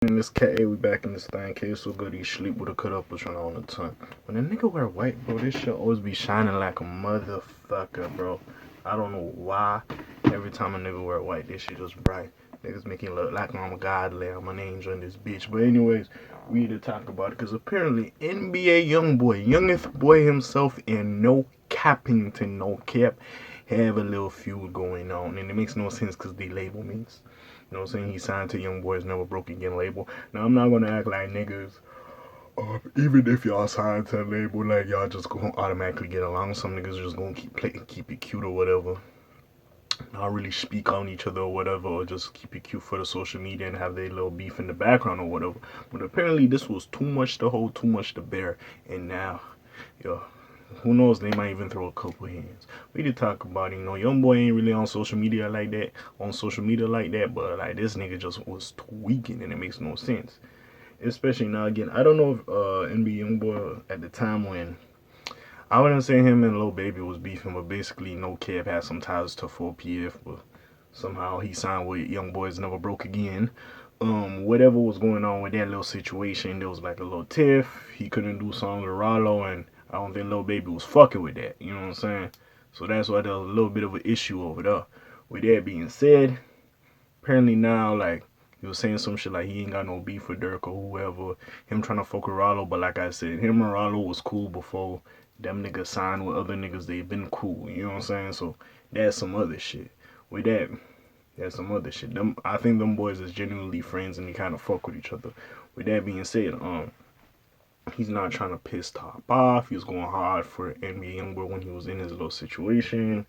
In this K.A. we back in this thing. K so good he sleep with a cut up was on the ton. When a nigga wear white, bro, this shit always be shining like a motherfucker, bro. I don't know why. Every time a nigga wear white, this shit just bright. Niggas making look like I'm a godly, I'm an angel in this bitch. But anyways, we need to talk about it because apparently NBA Youngboy, youngest boy himself, and no cappington, no cap, have a little feud going on, and it makes no sense because the label means. You know what I'm saying? He signed to Youngboy's Never Broke Again label. Now, I'm not going to act like niggas, even if y'all signed to a label, like y'all just going to automatically get along. Some niggas just going to keep it cute or whatever. Not really speak on each other or whatever, or just keep it cute for the social media and have their little beef in the background or whatever. But apparently, this was too much to hold, too much to bear. And now, yo, who knows, they might even throw a couple hands. We did talk about it, you know, Youngboy ain't really on social media like that, but like this nigga just was tweaking and it makes no sense. Especially now again, I don't know if NBA Youngboy at the time when I wouldn't say him and Lil Baby was beefing, but basically NoCap had some ties to 4PF, but somehow he signed with Youngboy's Never Broke Again. Whatever was going on with that little situation, there was like a little tiff. He couldn't do songs with Rollo, and I don't think Lil Baby was fucking with that. You know what I'm saying? So that's why there was a little bit of an issue over there. With that being said, apparently now, like, he was saying some shit like he ain't got no beef with Dirk or whoever. Him trying to fuck with Rollo, but like I said, him and Rollo was cool before them niggas signed with other niggas. They've been cool. You know what I'm saying? So that's some other shit. With that, that's some other shit. I think them boys is genuinely friends and they kind of fuck with each other. With that being said, he's not trying to piss Top off. He was going hard for NBA Youngboy when he was in his little situation.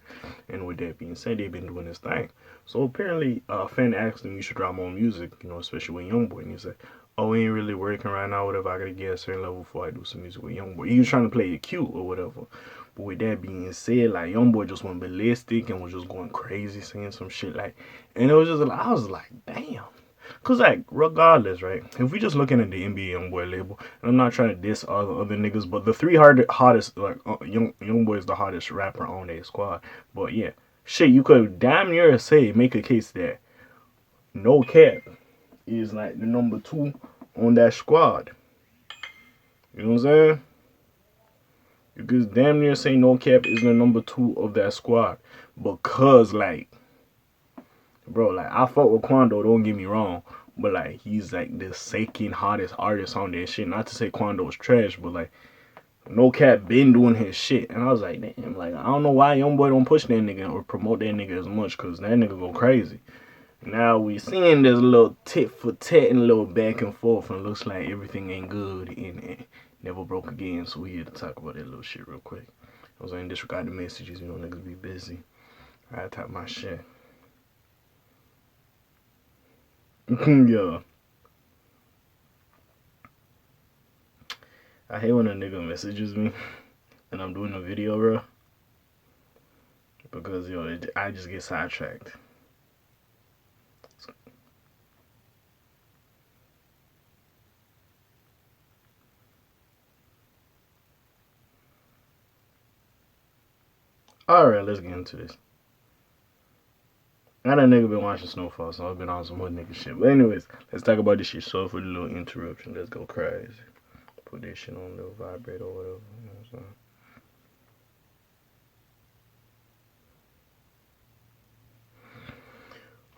And with that being said, they've been doing this thing. So apparently, a fan asked him, you should drop more music, you know, especially with Youngboy. And he said, oh, we ain't really working right now, whatever. I gotta get a certain level before I do some music with Youngboy. He was trying to play it cute or whatever. But with that being said, like, Youngboy just went ballistic and was just going crazy, saying some shit like, and it was just, I was like, damn. Cause like regardless, right? If we just looking at the NBA Youngboy label, and I'm not trying to diss all the other niggas, but the three hottest, like Youngboy is the hottest rapper on their squad. But yeah, shit, you could damn near make a case that NoCap is like the number two on that squad. You know what I'm saying? You could damn near say NoCap is the number two of that squad because like bro, like I fuck with Quando, don't get me wrong, but like he's like the second hottest artist on that shit. Not to say Quando's trash, but like NoCap been doing his shit, and I was like, damn, like I don't know why Youngboy don't push that nigga or promote that nigga as much, cause that nigga go crazy. Now we seeing there's a little tit for tat and a little back and forth, and it looks like everything ain't good and never broke again. So we here to talk about that little shit real quick. I was like, disregard the messages, you know, niggas be busy. I type my shit. Yeah. I hate when a nigga messages me and I'm doing a video, bro. Because, yo, I just get sidetracked. Alright, let's get into this. I done nigga been watching Snowfall, so I've been on some hood nigga shit. But anyways, let's talk about this shit. Sorry for the little interruption. Let's go crazy. Put this shit on the vibrator or whatever. You know what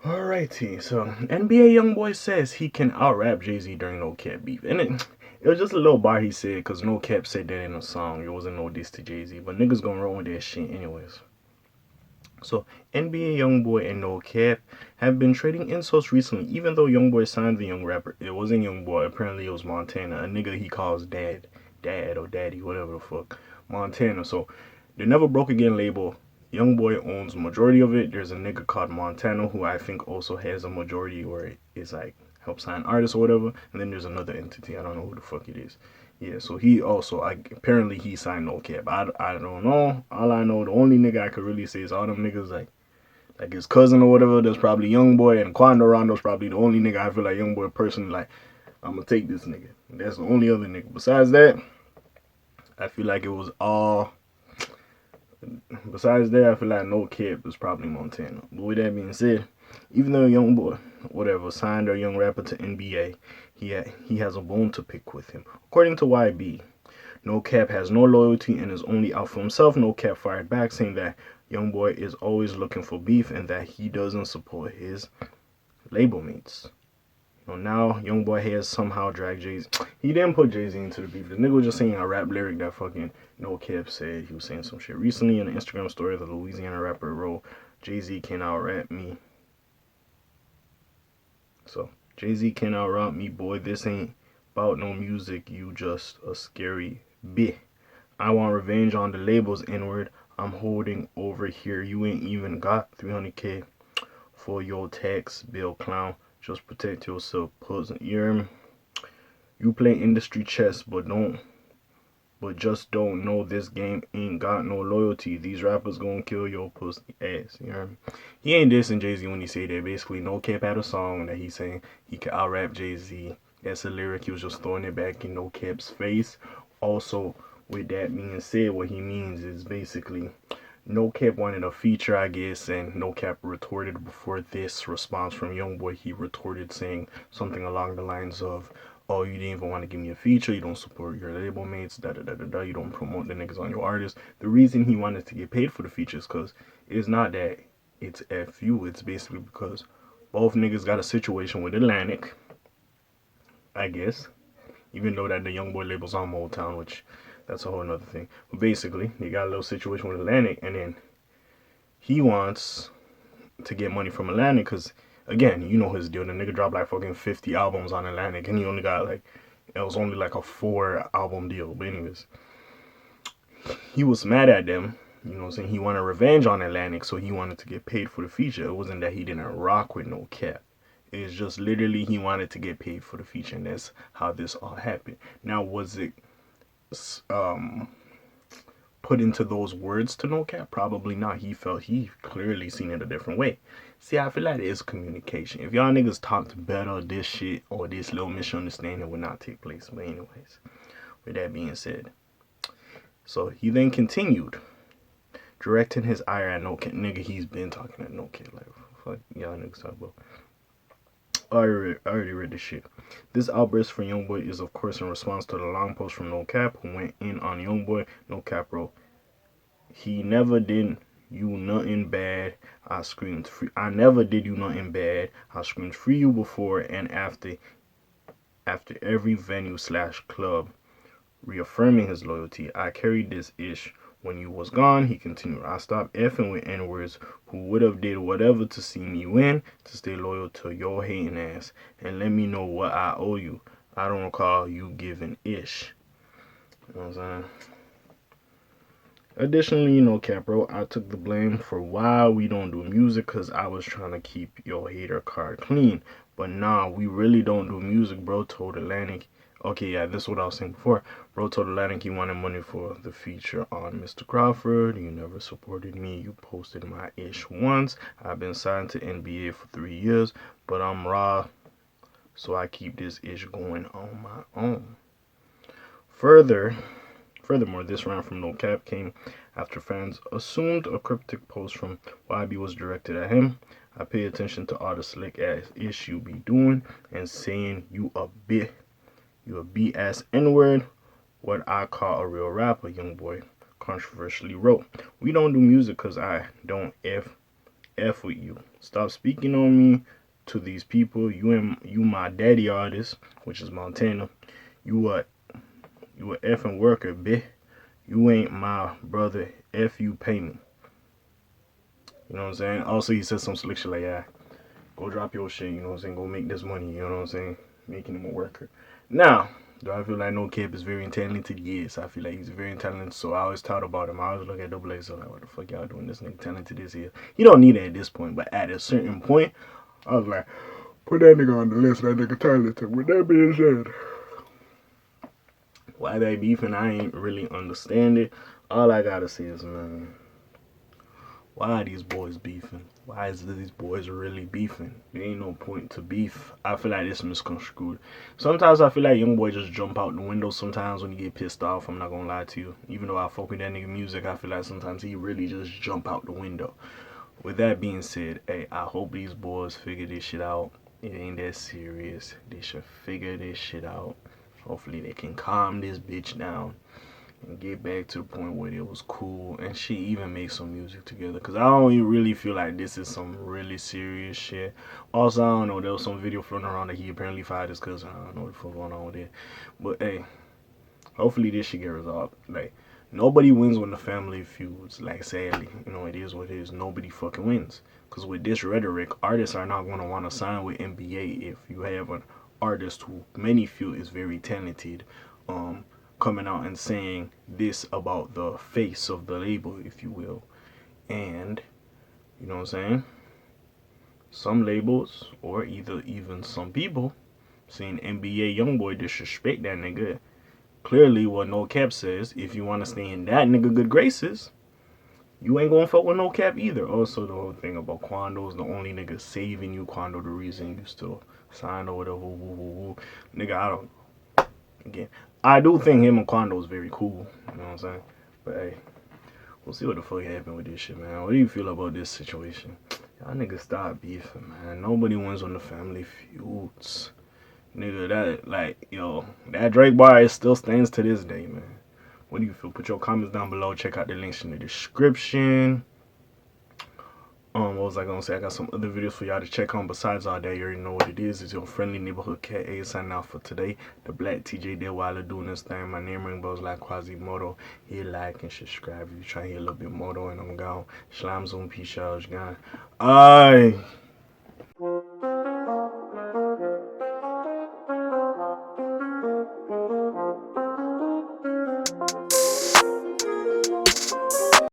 I'm saying? Alrighty, so NBA Youngboy says he can out-rap Jay-Z during NoCap beef. And it was just a little bar he said, because NoCap said that in a song. It wasn't no diss to Jay-Z, but niggas gonna roll with that shit anyways. So, NBA Youngboy and NoCap have been trading insults recently, even though Youngboy signed the young rapper. It wasn't Youngboy, apparently it was Montana, a nigga he calls dad or daddy, whatever the fuck. Montana. So, the Never Broke Again label, Youngboy owns majority of it. There's a nigga called Montana who I think also has a majority where it's like help sign artists or whatever. And then there's another entity. I don't know who the fuck it is. Yeah, so he also apparently he signed NoCap. I don't know. All I know, the only nigga I could really say is all them niggas like his cousin or whatever. There's probably Youngboy and Quando Rondo's probably the only nigga I feel like Youngboy personally like. I'm gonna take this nigga. That's the only other nigga. Besides that, I feel like it was all. Besides that, I feel like NoCap was probably Montana. But with that being said, Even though Youngboy, whatever, signed a young rapper to NBA, he has a bone to pick with him. According to YB, NoCap has no loyalty and is only out for himself. NoCap fired back, saying that Youngboy is always looking for beef and that he doesn't support his label mates. Now Youngboy has somehow dragged Jay-Z. He didn't put Jay-Z into the beef. The nigga was just saying a rap lyric that fucking NoCap said. He was saying some shit recently in an Instagram story. The Louisiana rapper wrote, "Jay-Z can out-rap me." So, "Jay-Z can out-rap me, boy. This ain't about no music. You just a scary bitch. I want revenge on the labels, N-word. I'm holding over here. You ain't even got 300K for your tax bill, clown. Just protect yourself, pussy. You play industry chess, but just don't know this game ain't got no loyalty. These rappers gonna kill your pussy ass." You hear me? He ain't dissing Jay-Z when he say that. Basically, NoCap had a song that he's saying he could out-rap Jay-Z. That's a lyric. He was just throwing it back in NoCap's face. Also, with that being said, what he means is basically NoCap wanted a feature, I guess, and NoCap retorted before this response from Youngboy. He retorted saying something along the lines of, "Oh, you didn't even want to give me a feature. You don't support your label mates. Da da da da da. You don't promote the niggas on your artist." The reason he wanted to get paid for the feature is because it's not that it's FU. It's basically because both niggas got a situation with Atlantic, I guess. Even though that the Youngboy label's on Motown, which that's a whole nother thing. But basically, they got a little situation with Atlantic, and then he wants to get money from Atlantic because, again, you know his deal. The nigga dropped like fucking 50 albums on Atlantic, and he only got like, it was only like a 4-album deal. But anyways, he was mad at them. You know what I'm saying? He wanted revenge on Atlantic, so he wanted to get paid for the feature. It wasn't that he didn't rock with NoCap. It's just literally he wanted to get paid for the feature, and that's how this all happened. Now, was it put into those words to NoCap? Probably not. He clearly seen it a different way. See, I feel like it is communication. If y'all niggas talked better, this shit or this little misunderstanding would not take place. But anyways, with that being said, so he then continued directing his ire at NoCap. Nigga, he's been talking at NoCap. Like, fuck y'all niggas talk about. I already read this shit. This outburst from Youngboy is, of course, in response to the long post from NoCap, who went in on Youngboy. NoCap wrote, "He never did you nothing bad. I screamed free. I never did you nothing bad. I screamed free you before and after every venue/club, reaffirming his loyalty. I carried this ish when you was gone." He continued, "I stopped effing with N-words who would have did whatever to see me win, to stay loyal to your hating ass, and let me know what I owe you. I don't recall you giving ish." You know what I'm saying? Additionally, NoCap wrote, "I took the blame for why we don't do music because I was trying to keep your hater card clean. But nah, we really don't do music, bro. Told Atlantic." Okay, yeah, this is what I was saying before. Bro told Atlantic he wanted money for the feature on Mr. Crawford. "You never supported me. You posted my ish once. I've been signed to NBA for 3 years, but I'm raw, so I keep this ish going on my own." Furthermore, this round from NoCap came after fans assumed a cryptic post from YB was directed at him. "I pay attention to all the slick ass ish you be doing and saying you a B-ass N-word, what I call a real rapper," Youngboy controversially wrote. "We don't do music because I don't F with you. Stop speaking on me to these people. You my daddy artist, which is Montana. You a effing worker, bitch. You ain't my brother. F you, pay me." You know what I'm saying? Also, he said some slick shit like, "Yeah, go drop your shit, you know what I'm saying? Go make this money," you know what I'm saying? Making him a worker. Now, do I feel like NoCap is very talented? Yes, I feel like he's very talented, so I always thought about him. I always look at Double A, so like, what the fuck y'all doing? This nigga talented is here. You don't need it at this point, but at a certain point, I was like, put that nigga on the list, that nigga talented. With that being said, why they beefing, I ain't really understand it. All I gotta say is, man, why are these boys beefing? Why is these boys really beefing? There ain't no point to beef. I feel like it's misconstrued. Sometimes I feel like Youngboy just jump out the window sometimes when you get pissed off. I'm not gonna lie to you. Even though I fuck with that nigga music, I feel like sometimes he really just jump out the window. with that being said, hey, I hope these boys figure this shit out. It ain't that serious. They should figure this shit out. Hopefully they can calm this bitch down and get back to the point where it was cool and she even make some music together, because I don't even really feel like this is some really serious shit. Also, I don't know, there was some video floating around that he apparently fired his cousin. I don't know what the fuck going on with it, but hey, hopefully this shit get resolved. Like, nobody wins when the family feuds. Like, sadly, you know, it is what it is. Nobody fucking wins, because with this rhetoric, artists are not going to want to sign with NBA if you have an artist who many feel is very talented, coming out and saying this about the face of the label, if you will. And, you know what I'm saying? Some labels, or either even some people, seeing NBA Youngboy disrespect that nigga. Clearly, what NoCap says, if you want to stay in that nigga good graces, you ain't gonna fuck with NoCap either. Also, the whole thing about Quando's the only nigga saving you, Quando the reason you still signed or whatever. Woo, woo, woo. Nigga, I don't. Again, I do think him and Quando is very cool. You know what I'm saying? But hey, we'll see what the fuck happened with this shit, man. What do you feel about this situation? Y'all niggas stop beefing, man. Nobody wins on the family feuds. Nigga, that, like, yo, that Drake bar, it still stands to this day, man. What do you feel? Put your comments down below. Check out the links in the description. What was I gonna say? I got some other videos for y'all to check on besides all that. You already know what it is. It's your friendly neighborhood K.A. signing out for today. The Black TJ Deadweiler doing this thing. My name ring bells like Quasimodo. Hit like and subscribe if you try to hear a little bit more though, and I'm gone. Slimes on peace, y'all. Gone. Aye.